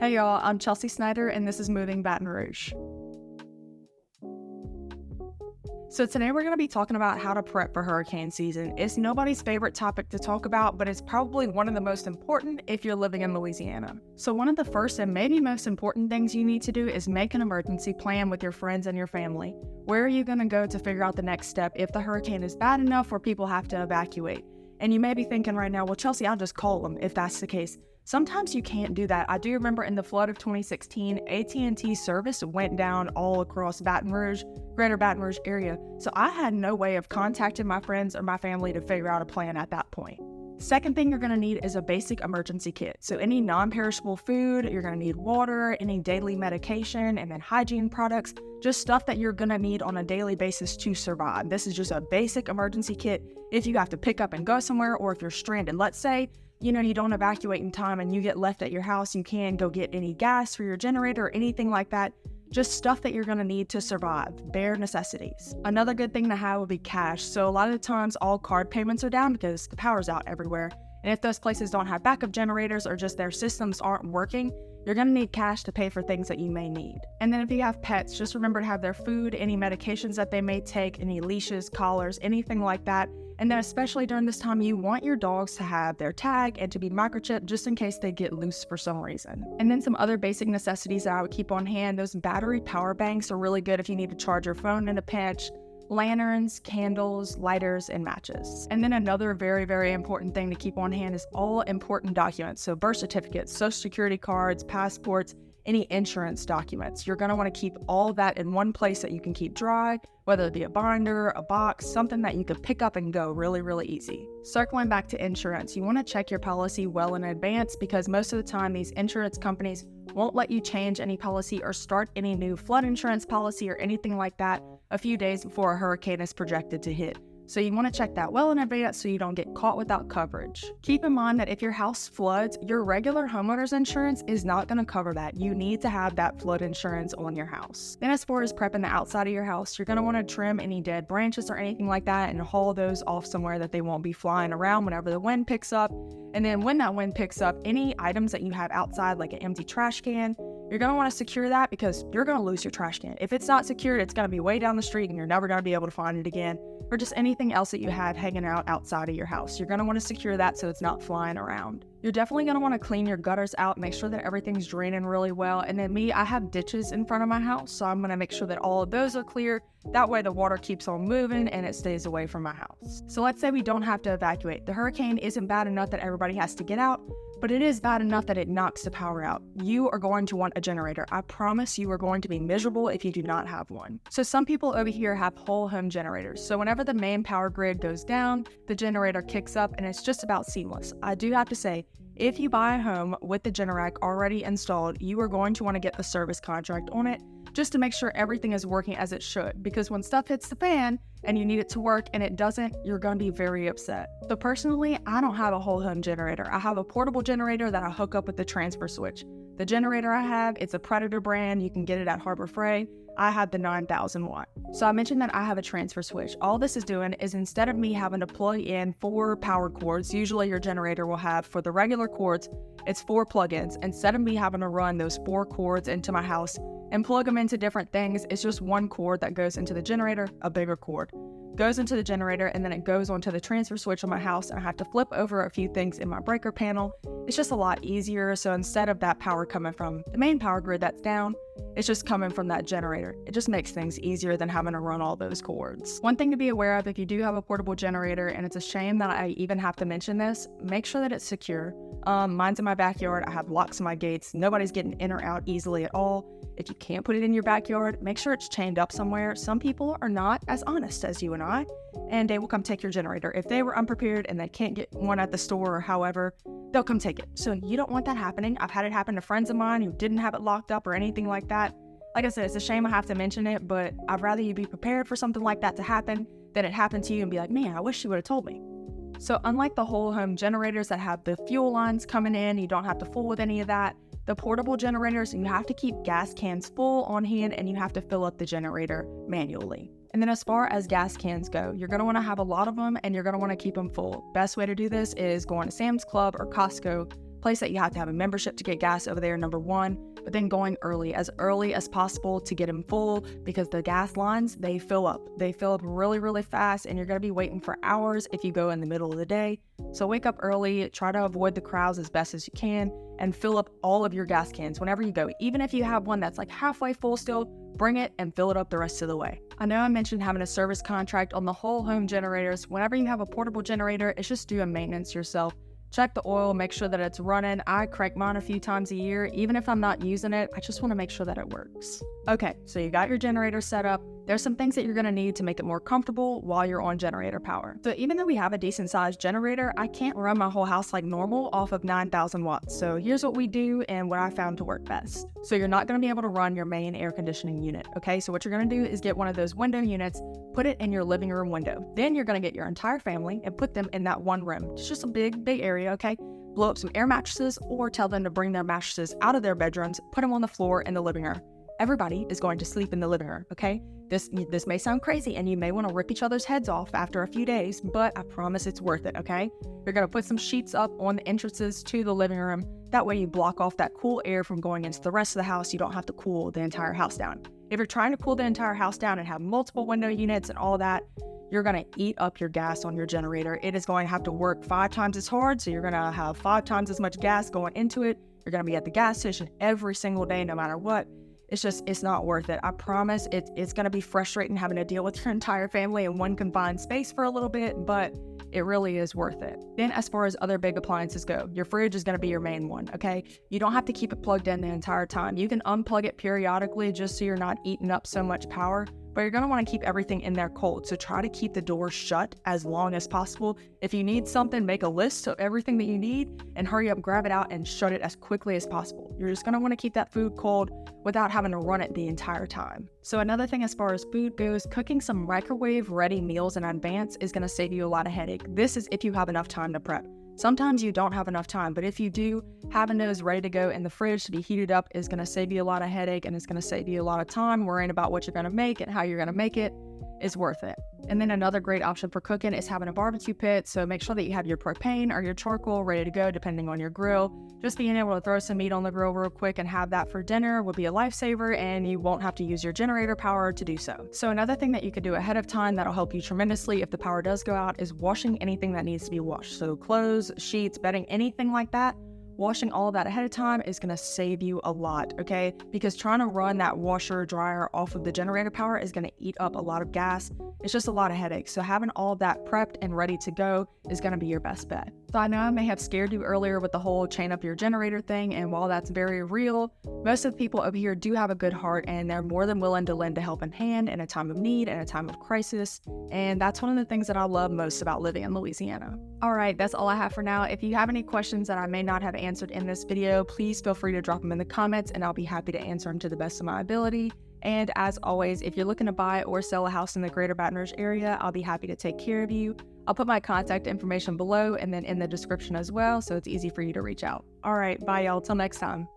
Hey y'all, I'm Chelsea Snyder and this is Moving Baton Rouge. So today we're going to be talking about how to prep for hurricane season. It's nobody's favorite topic to talk about, but it's probably one of the most important if you're living in Louisiana. So one of the first and maybe most important things you need to do is make an emergency plan with your friends and your family. Where are you going to go to figure out the next step if the hurricane is bad enough where people have to evacuate? And you may be thinking right now, well, Chelsea, I'll just call them if that's the case. Sometimes you can't do that. I do remember in the flood of 2016, AT&T service went down all across Baton Rouge, greater Baton Rouge area. So I had no way of contacting my friends or my family to figure out a plan at that point. Second thing you're going to need is a basic emergency kit. So any non-perishable food, you're going to need water, any daily medication, and then hygiene products, just stuff that you're going to need on a daily basis to survive. This is just a basic emergency kit if you have to pick up and go somewhere or if you're stranded. Let's say you don't evacuate in time and you get left at your house, you can go get any gas for your generator or anything like that. Just stuff that you're going to need to survive, bare necessities. Another good thing to have would be cash. So a lot of the times all card payments are down because the power's out everywhere. And if those places don't have backup generators or just their systems aren't working, you're going to need cash to pay for things that you may need. And then if you have pets, just remember to have their food, any medications that they may take, any leashes, collars, anything like that. And then especially during this time, you want your dogs to have their tag and to be microchipped just in case they get loose for some reason. And then some other basic necessities that I would keep on hand. Those battery power banks are really good if you need to charge your phone in a pinch. Lanterns, candles, lighters, and matches. And then another very, very important thing to keep on hand is all important documents. So birth certificates, social security cards, passports, any insurance documents. You're going to want to keep all that in one place that you can keep dry, whether it be a binder, a box, something that you can pick up and go really, really easy. Circling back to insurance, you want to check your policy well in advance because most of the time these insurance companies won't let you change any policy or start any new flood insurance policy or anything like that a few days before a hurricane is projected to hit. So you want to check that well in advance so you don't get caught without coverage. Keep in mind that if your house floods, your regular homeowner's insurance is not going to cover that. You need to have that flood insurance on your house. Then as far as prepping the outside of your house, you're going to want to trim any dead branches or anything like that and haul those off somewhere that they won't be flying around whenever the wind picks up. And then when that wind picks up, any items that you have outside, like an empty trash can, you're going to want to secure that because you're going to lose your trash can. If it's not secured, it's going to be way down the street and you're never going to be able to find it again. Or just anything else that you have hanging out outside of your house. You're going to want to secure that so it's not flying around. You're definitely going to want to clean your gutters out, make sure that everything's draining really well. And then I have ditches in front of my house, so I'm going to make sure that all of those are clear. That way the water keeps on moving and it stays away from my house. So let's say we don't have to evacuate. The hurricane isn't bad enough that everybody has to get out, but it is bad enough that it knocks the power out. You are going to want a generator. I promise you are going to be miserable if you do not have one. So some people over here have whole home generators. So whenever the main power grid goes down, the generator kicks up and it's just about seamless. I do have to say, if you buy a home with the Generac already installed, you are going to want to get the service contract on it just to make sure everything is working as it should. Because when stuff hits the fan and you need it to work and it doesn't, you're going to be very upset. So personally, I don't have a whole home generator. I have a portable generator that I hook up with the transfer switch. The generator I have, it's a Predator brand. You can get it at Harbor Freight. I have the 9,000 watt. So I mentioned that I have a transfer switch. All this is doing is instead of me having to plug in 4 power cords, usually your generator will have for the regular cords, it's 4 plugins. Instead of me having to run those 4 cords into my house and plug them into different things, it's just one cord that goes into the generator, a bigger cord goes into the generator, and then it goes onto the transfer switch on my house, and I have to flip over a few things in my breaker panel. It's just a lot easier. So instead of that power coming from the main power grid that's down, it's just coming from that generator. It just makes things easier than having to run all those cords. One thing to be aware of if you do have a portable generator, and it's a shame that I even have to mention this, make sure that it's secure. Mine's in my backyard. I have locks on my gates. Nobody's getting in or out easily at all. If you can't put it in your backyard, make sure it's chained up somewhere. Some people are not as honest as you and I, and they will come take your generator. If they were unprepared and they can't get one at the store or however, they'll come take it. So you don't want that happening. I've had it happen to friends of mine who didn't have it locked up or anything like that. Like I said, it's a shame I have to mention it, but I'd rather you be prepared for something like that to happen than it happen to you and be like, man, I wish you would have told me. So unlike the whole home generators that have the fuel lines coming in, you don't have to fool with any of that. The portable generators, you have to keep gas cans full on hand and you have to fill up the generator manually. And then as far as gas cans go, you're going to want to have a lot of them and you're going to want to keep them full. Best way to do this is going to Sam's Club or Costco. place that you have to have a membership to get gas over there, number one, but then going early as possible to get them full, because the gas lines, they fill up really, really fast, and you're going to be waiting for hours if you go in the middle of the day. So wake up early, try to avoid the crowds as best as you can, and fill up all of your gas cans whenever you go. Even if you have one that's like halfway full still, bring it and fill it up the rest of the way. I know I mentioned having a service contract on the whole home generators. Whenever you have a portable generator, it's just doing maintenance yourself. Check the oil, make sure that it's running. I crank mine a few times a year. Even if I'm not using it, I just want to make sure that it works. Okay, so you got your generator set up. There's some things that you're going to need to make it more comfortable while you're on generator power. So even though we have a decent sized generator, I can't run my whole house like normal off of 9,000 watts. So here's what we do and what I found to work best. So you're not going to be able to run your main air conditioning unit, okay? So what you're going to do is get one of those window units, put it in your living room window. Then you're going to get your entire family and put them in that one room. It's just a big area, okay? Blow up some air mattresses or tell them to bring their mattresses out of their bedrooms, put them on the floor in the living room. Everybody is going to sleep in the living room, okay? This may sound crazy and you may want to rip each other's heads off after a few days, but I promise it's worth it, okay? You're going to put some sheets up on the entrances to the living room. That way you block off that cool air from going into the rest of the house. You don't have to cool the entire house down. If you're trying to cool the entire house down and have multiple window units and all that, you're going to eat up your gas on your generator. It is going to have to work 5 times as hard, so you're going to have 5 times as much gas going into it. You're going to be at the gas station every single day, no matter what. It's not worth it. I promise it's going to be frustrating having to deal with your entire family in one confined space for a little bit, but it really is worth it. Then as far as other big appliances go, your fridge is going to be your main one, okay? You don't have to keep it plugged in the entire time. You can unplug it periodically just so you're not eating up so much power, but you're going to want to keep everything in there cold. So try to keep the door shut as long as possible. If you need something, make a list of everything that you need and hurry up, grab it out and shut it as quickly as possible. You're just going to want to keep that food cold without having to run it the entire time. So another thing as far as food goes, cooking some microwave ready meals in advance is going to save you a lot of headache. This is if you have enough time to prep. Sometimes you don't have enough time, but if you do, having those ready to go in the fridge to be heated up is going to save you a lot of headache, and it's going to save you a lot of time worrying about what you're going to make and how you're going to make it. Is worth it. And then another great option for cooking is having a barbecue pit. So make sure that you have your propane or your charcoal ready to go depending on your grill. Just being able to throw some meat on the grill real quick and have that for dinner would be a lifesaver, and you won't have to use your generator power to do so. So another thing that you could do ahead of time that'll help you tremendously if the power does go out is washing anything that needs to be washed. So clothes, sheets, bedding, anything like that. Washing all of that ahead of time is going to save you a lot, okay? Because trying to run that washer dryer off of the generator power is going to eat up a lot of gas. It's just a lot of headaches. So having all of that prepped and ready to go is going to be your best bet. So I know I may have scared you earlier with the whole chain up your generator thing, and while that's very real, most of the people over here do have a good heart, and they're more than willing to lend a helping hand in a time of need and a time of crisis. And that's one of the things that I love most about living in Louisiana. All right, that's all I have for now. If you have any questions that I may not have answered in this video, please feel free to drop them in the comments and I'll be happy to answer them to the best of my ability. And as always, if you're looking to buy or sell a house in the greater Baton Rouge area, I'll be happy to take care of you. I'll put my contact information below and then in the description as well, so it's easy for you to reach out. All right, bye y'all, till next time.